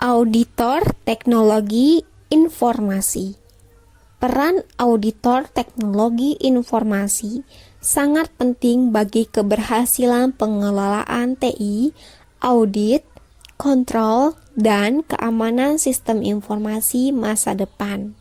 Auditor teknologi informasi. Peran auditor teknologi informasi sangat penting bagi keberhasilan pengelolaan TI, audit, kontrol, dan keamanan sistem informasi masa depan.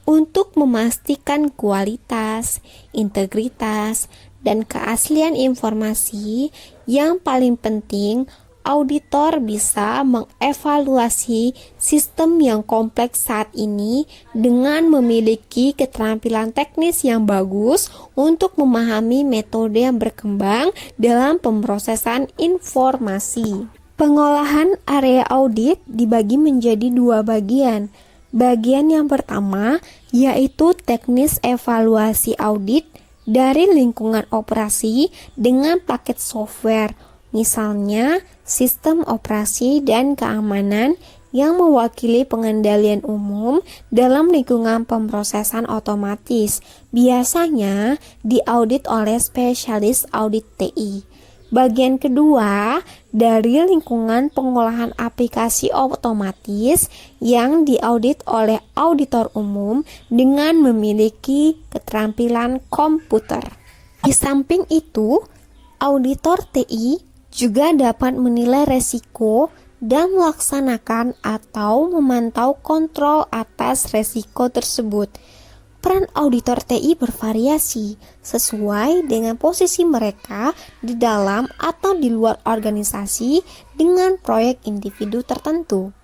Untuk memastikan kualitas, integritas, dan keaslian informasi, yang paling penting, auditor bisa mengevaluasi sistem yang kompleks saat ini dengan memiliki keterampilan teknis yang bagus untuk memahami metode yang berkembang dalam pemrosesan informasi. Pengolahan area audit dibagi menjadi dua bagian. Bagian yang pertama yaitu teknis evaluasi audit dari lingkungan operasi dengan paket software, misalnya sistem operasi dan keamanan yang mewakili pengendalian umum dalam lingkungan pemrosesan otomatis, biasanya diaudit oleh spesialis audit TI. Bagian kedua dari lingkungan pengolahan aplikasi otomatis yang diaudit oleh auditor umum dengan memiliki keterampilan komputer. Di samping itu, auditor TI juga dapat menilai resiko dan melaksanakan atau memantau kontrol atas resiko tersebut. Peran auditor TI bervariasi sesuai dengan posisi mereka di dalam atau di luar organisasi dengan proyek individu tertentu.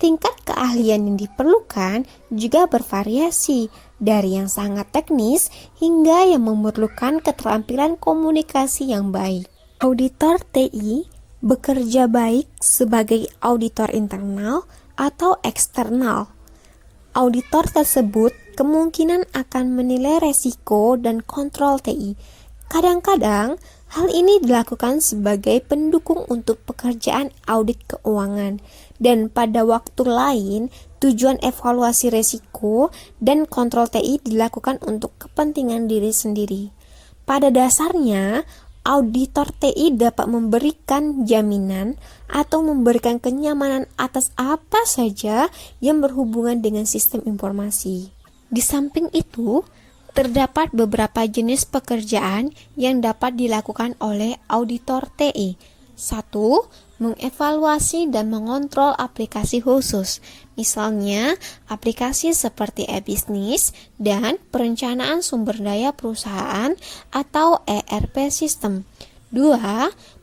Tingkat keahlian yang diperlukan juga bervariasi dari yang sangat teknis hingga yang memerlukan keterampilan komunikasi yang baik. Auditor TI bekerja baik sebagai auditor internal atau eksternal. Auditor tersebut kemungkinan akan menilai resiko dan kontrol TI. Kadang-kadang, hal ini dilakukan sebagai pendukung untuk pekerjaan audit keuangan, dan pada waktu lain, tujuan evaluasi resiko dan kontrol TI dilakukan untuk kepentingan diri sendiri. Pada dasarnya, auditor TI dapat memberikan jaminan atau memberikan kenyamanan atas apa saja yang berhubungan dengan sistem informasi. Di samping itu, terdapat beberapa jenis pekerjaan yang dapat dilakukan oleh auditor TI. 1. Mengevaluasi dan mengontrol aplikasi khusus, misalnya aplikasi seperti e-bisnis dan perencanaan sumber daya perusahaan atau ERP sistem. 2.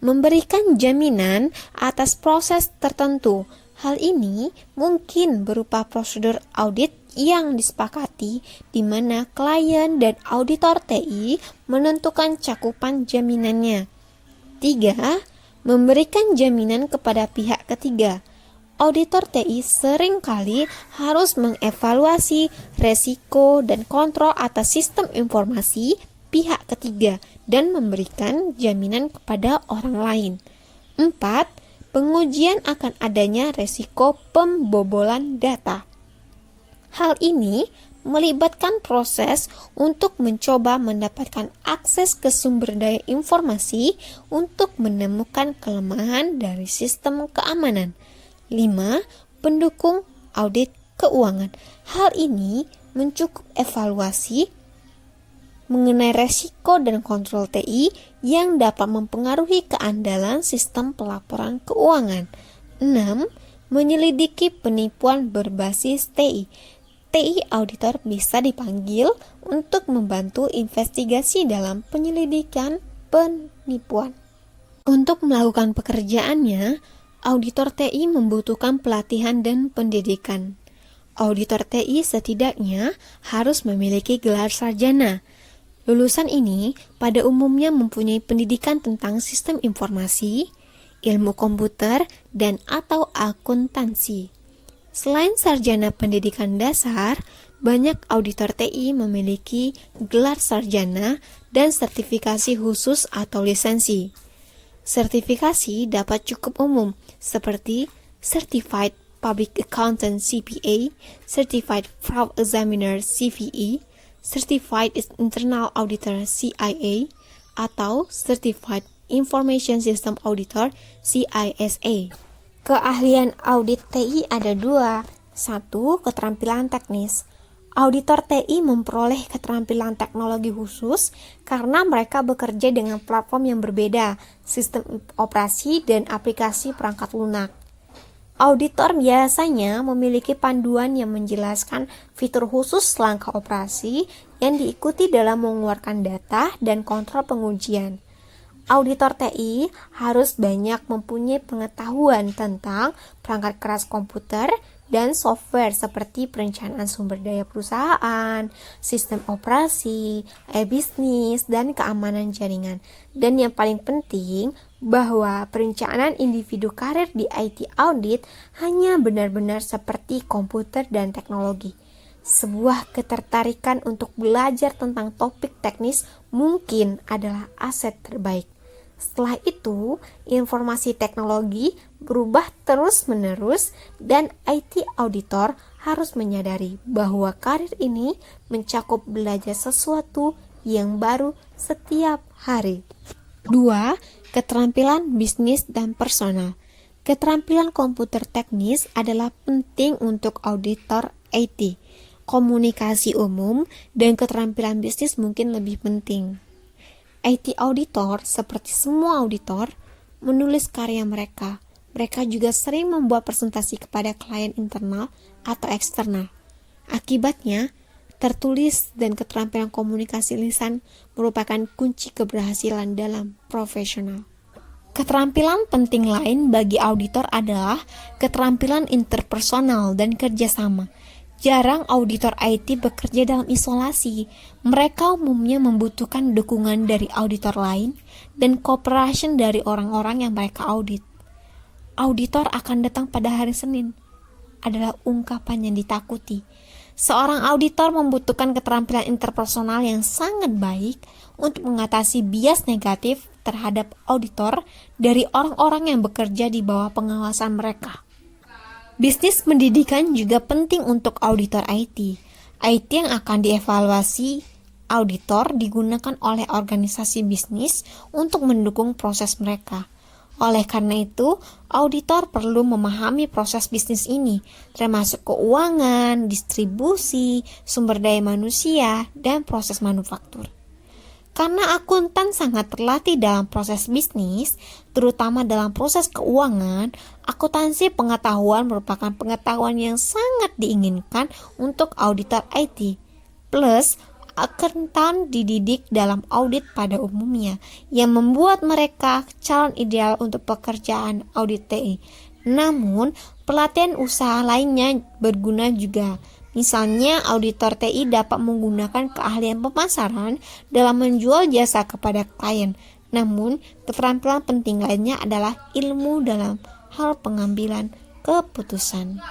Memberikan jaminan atas proses tertentu. Hal ini mungkin berupa prosedur audit yang disepakati di mana klien dan auditor TI menentukan cakupan jaminannya. 3. Memberikan jaminan kepada pihak ketiga. Auditor TI seringkali harus mengevaluasi resiko dan kontrol atas sistem informasi pihak ketiga dan memberikan jaminan kepada orang lain. 4. Pengujian akan adanya resiko pembobolan data. Hal ini melibatkan proses untuk mencoba mendapatkan akses ke sumber daya informasi untuk menemukan kelemahan dari sistem keamanan. 5. Pendukung audit keuangan. Hal ini mencakup evaluasi mengenai resiko dan kontrol TI yang dapat mempengaruhi keandalan sistem pelaporan keuangan. 6. Menyelidiki penipuan berbasis TI. TI auditor bisa dipanggil untuk membantu investigasi dalam penyelidikan penipuan. Untuk melakukan pekerjaannya, auditor TI membutuhkan pelatihan dan pendidikan. Auditor TI setidaknya harus memiliki gelar sarjana. Lulusan ini pada umumnya mempunyai pendidikan tentang sistem informasi, ilmu komputer, dan atau akuntansi. Selain sarjana pendidikan dasar, banyak auditor TI memiliki gelar sarjana dan sertifikasi khusus atau lisensi. Sertifikasi dapat cukup umum, seperti Certified Public Accountant CPA, Certified Fraud Examiner CFE, Certified Internal Auditor CIA, atau Certified Information System Auditor CISA. Keahlian audit TI ada dua. Satu, keterampilan teknis. Auditor TI memperoleh keterampilan teknologi khusus karena mereka bekerja dengan platform yang berbeda, sistem operasi, dan aplikasi perangkat lunak. Auditor biasanya memiliki panduan yang menjelaskan fitur khusus langkah operasi yang diikuti dalam mengeluarkan data dan kontrol pengujian. Auditor TI harus banyak mempunyai pengetahuan tentang perangkat keras komputer dan software seperti perencanaan sumber daya perusahaan, sistem operasi, e-bisnis, dan keamanan jaringan. Dan yang paling penting, bahwa perencanaan individu karir di IT audit hanya benar-benar seperti komputer dan teknologi. Sebuah ketertarikan untuk belajar tentang topik teknis mungkin adalah aset terbaik. Setelah itu, informasi teknologi berubah terus-menerus dan IT auditor harus menyadari bahwa karir ini mencakup belajar sesuatu yang baru setiap hari. 2. Keterampilan bisnis dan personal. Keterampilan komputer teknis adalah penting untuk auditor IT. Komunikasi umum dan keterampilan bisnis mungkin lebih penting. IT auditor, seperti semua auditor, menulis karya mereka. Mereka juga sering membuat presentasi kepada klien internal atau eksternal. Akibatnya, tertulis dan keterampilan komunikasi lisan merupakan kunci keberhasilan dalam profesional. Keterampilan penting lain bagi auditor adalah keterampilan interpersonal dan kerjasama. Jarang auditor IT bekerja dalam isolasi. Mereka umumnya membutuhkan dukungan dari auditor lain dan cooperation dari orang-orang yang mereka audit. Auditor akan datang pada hari Senin adalah ungkapan yang ditakuti. Seorang auditor membutuhkan keterampilan interpersonal yang sangat baik untuk mengatasi bias negatif terhadap auditor dari orang-orang yang bekerja di bawah pengawasan mereka. Bisnis pendidikan juga penting untuk auditor IT. IT yang akan dievaluasi auditor digunakan oleh organisasi bisnis untuk mendukung proses mereka. Oleh karena itu, auditor perlu memahami proses bisnis ini, termasuk keuangan, distribusi, sumber daya manusia, dan proses manufaktur. Karena akuntan sangat terlatih dalam proses bisnis, terutama dalam proses keuangan, akuntansi pengetahuan merupakan pengetahuan yang sangat diinginkan untuk auditor IT. Plus, akuntan dididik dalam audit pada umumnya, yang membuat mereka calon ideal untuk pekerjaan audit TI. Namun, pelatihan usaha lainnya berguna juga. Misalnya, auditor TI dapat menggunakan keahlian pemasaran dalam menjual jasa kepada klien. Namun, keterampilan penting lainnya adalah ilmu dalam hal pengambilan keputusan.